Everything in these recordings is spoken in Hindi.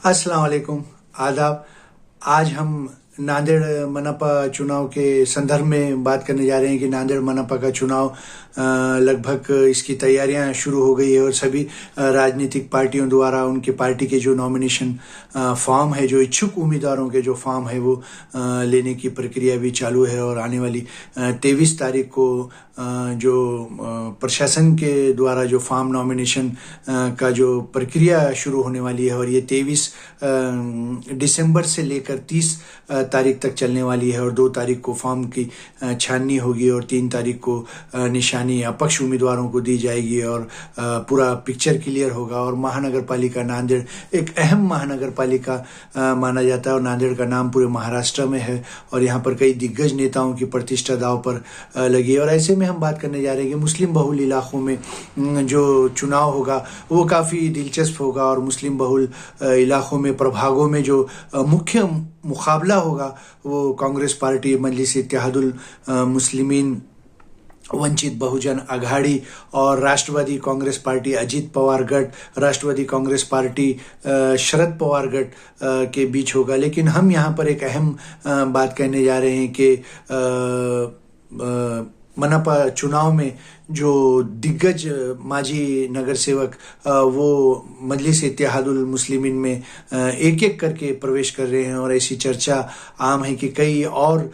अस्सलाम वालेकुम, आदाब। आज हम नांदेड़ मनपा चुनाव के संदर्भ में बात करने जा रहे हैं कि नांदेड़ मनपा का चुनाव लगभग इसकी तैयारियां शुरू हो गई है और सभी राजनीतिक पार्टियों द्वारा उनके पार्टी के जो नॉमिनेशन फॉर्म है, जो इच्छुक उम्मीदवारों के जो फॉर्म है वो लेने की प्रक्रिया भी चालू है। और आने वाली 23 तारीख को जो प्रशासन के द्वारा जो फॉर्म नॉमिनेशन का जो प्रक्रिया शुरू होने वाली है और ये 23 दिसंबर से लेकर 30 तारीख तक चलने वाली है। और 2 तारीख को फॉर्म की छाननी होगी और 3 तारीख को निशानी अपक्ष उम्मीदवारों को दी जाएगी और पूरा पिक्चर क्लियर होगा। और महानगर पालिका नांदेड़ एक अहम महानगर पालिका माना जाता है और नांदेड़ का नाम पूरे महाराष्ट्र में है और यहाँ पर कई दिग्गज नेताओं की प्रतिष्ठा दांव पर लगी है। और ऐसे में हम बात करने जा रहे हैं कि मुस्लिम बहुल इलाकों में जो चुनाव होगा वो काफ़ी दिलचस्प होगा और मुस्लिम बहुल इलाकों में प्रभागों में जो मुख्य मुकाबला होगा वो कांग्रेस पार्टी मजलिस इत्तेहादुल मुस्लिमीन वंचित बहुजन आघाड़ी और राष्ट्रवादी कांग्रेस पार्टी अजीत पवार गट, राष्ट्रवादी कांग्रेस पार्टी शरद पवार गट के बीच होगा। लेकिन हम यहाँ पर एक अहम बात कहने जा रहे हैं कि मनपा चुनाव में जो दिग्गज माजी नगर सेवक वो मजलिस इत्तेहादुल मुस्लिमीन में एक एक करके प्रवेश कर रहे हैं और ऐसी चर्चा आम है कि कई और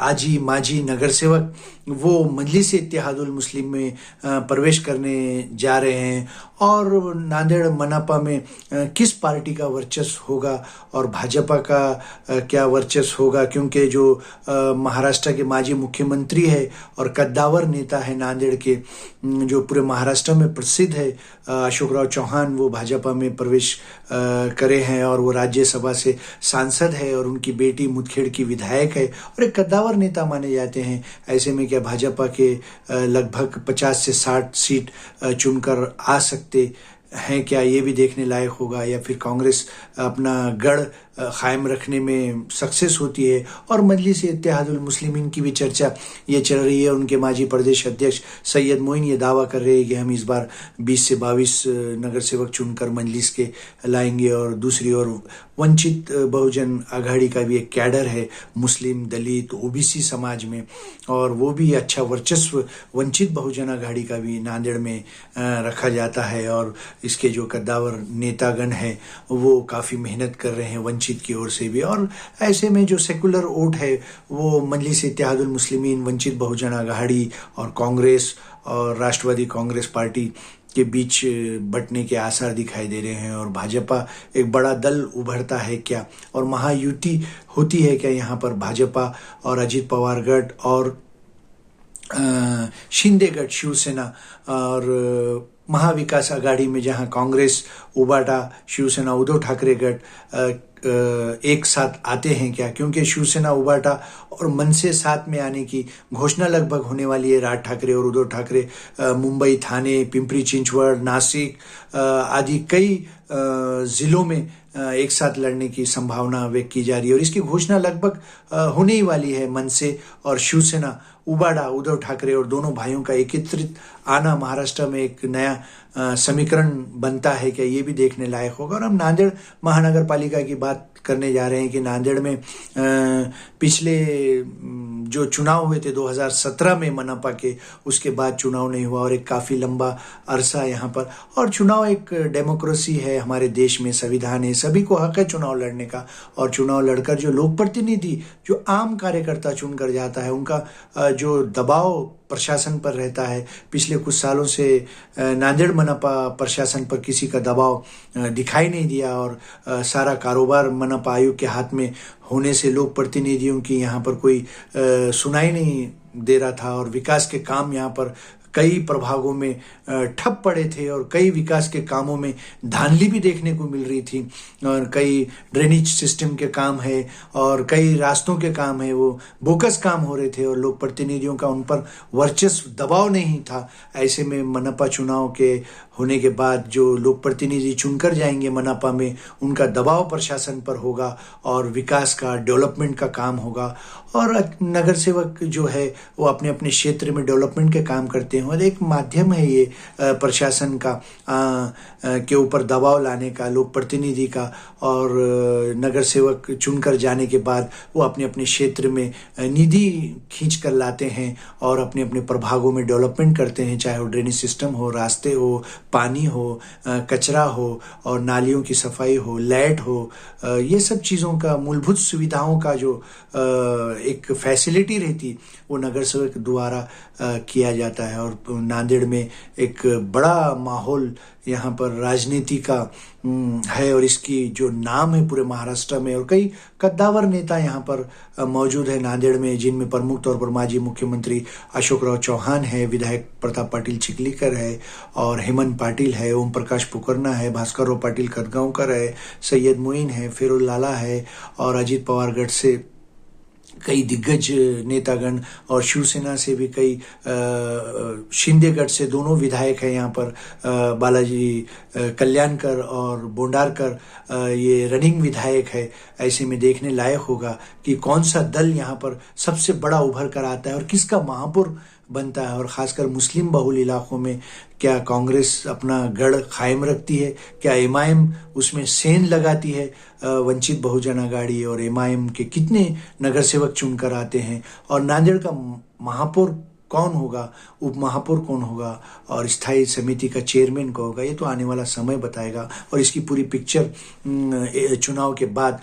आजी माजी नगर सेवक वो मजलिस इत्तेहादुल मुस्लिम में प्रवेश करने जा रहे हैं। और नांदेड़ मनपा में किस पार्टी का वर्चस्व होगा और भाजपा का क्या वर्चस्व होगा, क्योंकि जो महाराष्ट्र के माजी मुख्यमंत्री है और कद्दावर नेता है नांदेड़ के, जो पूरे महाराष्ट्र में प्रसिद्ध है, अशोकराव चौहान, वो भाजपा में प्रवेश करे हैं और वो राज्यसभा से सांसद है और उनकी बेटी मुदखेड़ की विधायक है और एक कद्दावर नेता माने जाते हैं। ऐसे में क्या भाजपा के लगभग 50 से 60 सीट चुनकर आ सकते हैं क्या, ये भी देखने लायक होगा, या फिर कांग्रेस अपना गढ़ कायम रखने में सक्सेस होती है। और मजलिस इत्तेहादुल मुस्लिमीन की भी चर्चा ये चल रही है। उनके माजी प्रदेश अध्यक्ष सैयद मोइन ये दावा कर रहे हैं कि हम इस बार 20 से 22 नगर सेवक चुनकर मजलिस के लाएंगे। और दूसरी ओर वंचित बहुजन आघाड़ी का भी एक कैडर है मुस्लिम दलित ओबीसी समाज में और वो भी अच्छा वर्चस्व वंचित बहुजन आघाड़ी का भी नांदेड़ में रखा जाता है। और इसके जो कद्दावर नेतागण हैं वो काफ़ी मेहनत कर रहे हैं वंचित की ओर से भी। और ऐसे में जो सेकुलर वोट है वो मजलिस इत्तेहादुल मुस्लिमीन, वंचित बहुजन आघाड़ी और कांग्रेस और राष्ट्रवादी कांग्रेस पार्टी के बीच बंटने के आसार दिखाई दे रहे हैं। और भाजपा एक बड़ा दल उभरता है क्या और महायुति होती है क्या यहाँ पर भाजपा और अजीत पवार गट और शिंदे गट शिवसेना और महाविकास आघाड़ी में जहां कांग्रेस उबाटा शिवसेना उद्धव ठाकरे गट एक साथ आते हैं क्या, क्योंकि शिवसेना उबाटा और मनसे साथ में आने की घोषणा लगभग होने वाली है। राज ठाकरे और उद्धव ठाकरे मुंबई, थाने, पिंपरी चिंचवड़, नासिक आदि कई जिलों में एक साथ लड़ने की संभावना व्यक्त की जा रही है और इसकी घोषणा लगभग होने ही वाली है। मनसे और शिवसेना उबाड़ा उद्धव ठाकरे और दोनों भाइयों का एकत्रित आना महाराष्ट्र में एक नया समीकरण बनता है क्या, ये भी देखने लायक होगा। और हम नांदेड़ महानगर पालिका की बात करने जा रहे हैं कि नांदेड़ में पिछले जो चुनाव हुए थे 2017 में मनपा के, उसके बाद चुनाव नहीं हुआ और एक काफ़ी लंबा अरसा यहाँ पर। और चुनाव एक डेमोक्रेसी है हमारे देश में, संविधान है, सभी को हक है चुनाव लड़ने का। और चुनाव लड़कर जो लोक प्रतिनिधि, जो आम कार्यकर्ता चुनकर जाता है, उनका जो दबाव प्रशासन पर रहता है, पिछले कुछ सालों से नांदेड़ मनपा प्रशासन पर किसी का दबाव दिखाई नहीं दिया और सारा कारोबार मनपा आयुक्त के हाथ में होने से लोक प्रतिनिधियों की यहाँ पर कोई सुनाई नहीं दे रहा था और विकास के काम यहाँ पर कई प्रभागों में ठप पड़े थे और कई विकास के कामों में धांधली भी देखने को मिल रही थी। और कई ड्रेनेज सिस्टम के काम है और कई रास्तों के काम है, वो बोकस काम हो रहे थे और लोक प्रतिनिधियों का उन पर वर्चस्व दबाव नहीं था। ऐसे में मनपा चुनाव के होने के बाद जो लोक प्रतिनिधि चुनकर जाएंगे मनपा में, उनका दबाव प्रशासन पर होगा और विकास का, डेवलपमेंट का काम होगा। और नगर सेवक जो है वो अपने अपने क्षेत्र में डेवलपमेंट के काम करते हैं और एक माध्यम है ये प्रशासन का के ऊपर दबाव लाने का, लोक प्रतिनिधि का। और नगर सेवक चुनकर जाने के बाद वो अपने अपने क्षेत्र में निधि खींच कर लाते हैं और अपने अपने प्रभागों में डेवलपमेंट करते हैं, चाहे वो ड्रेनेज सिस्टम हो, रास्ते हो, पानी हो, कचरा हो और नालियों की सफाई हो, लाइट हो, ये सब चीज़ों का, मूलभूत सुविधाओं का जो एक फैसिलिटी रहती वो नगर सेवक द्वारा किया जाता है। और नांदेड़ में एक बड़ा माहौल यहाँ पर राजनीति का है और इसकी जो नाम है पूरे महाराष्ट्र में, और कई कद्दावर नेता यहाँ पर मौजूद है नांदेड़ में, जिनमें प्रमुख तौर पर माजी मुख्यमंत्री अशोकराव चौहान है, विधायक प्रताप पाटिल चिखलीकर है और हेमंत पाटिल है, ओम प्रकाश पुकरना है, भास्करराव पाटिल खतगांवकर है, सैयद मोइन है, फिरोज लाला है और अजीत पवारगढ़ से कई दिग्गज नेतागण और शिवसेना से भी कई, शिंदेगढ़ से दोनों विधायक हैं यहाँ पर, बालाजी कल्याणकर और बोंडारकर, ये रनिंग विधायक है। ऐसे में देखने लायक होगा कि कौन सा दल यहाँ पर सबसे बड़ा उभर कर आता है और किसका महापुर बनता है। और खासकर मुस्लिम बहुल इलाकों में क्या कांग्रेस अपना गढ़ कायम रखती है, क्या एमआईएम उसमें सेंध लगाती है, वंचित बहुजन आघाड़ी और एमआईएम के कितने नगर सेवक चुनकर आते हैं, और नांदेड़ का महापौर कौन होगा, उप महापौर कौन होगा और स्थायी समिति का चेयरमैन कौन होगा, ये तो आने वाला समय बताएगा। और इसकी पूरी पिक्चर चुनाव के बाद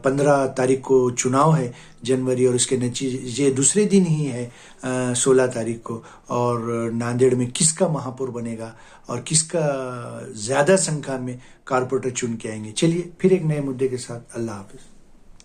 15 तारीख को चुनाव है जनवरी, और इसके नतीजे दूसरे दिन ही है 16 तारीख को। और नांदेड़ में किसका महापौर बनेगा और किसका ज़्यादा संख्या में कारपोरेटर चुन के आएंगे। चलिए फिर एक नए मुद्दे के साथ, अल्लाह हाफिज।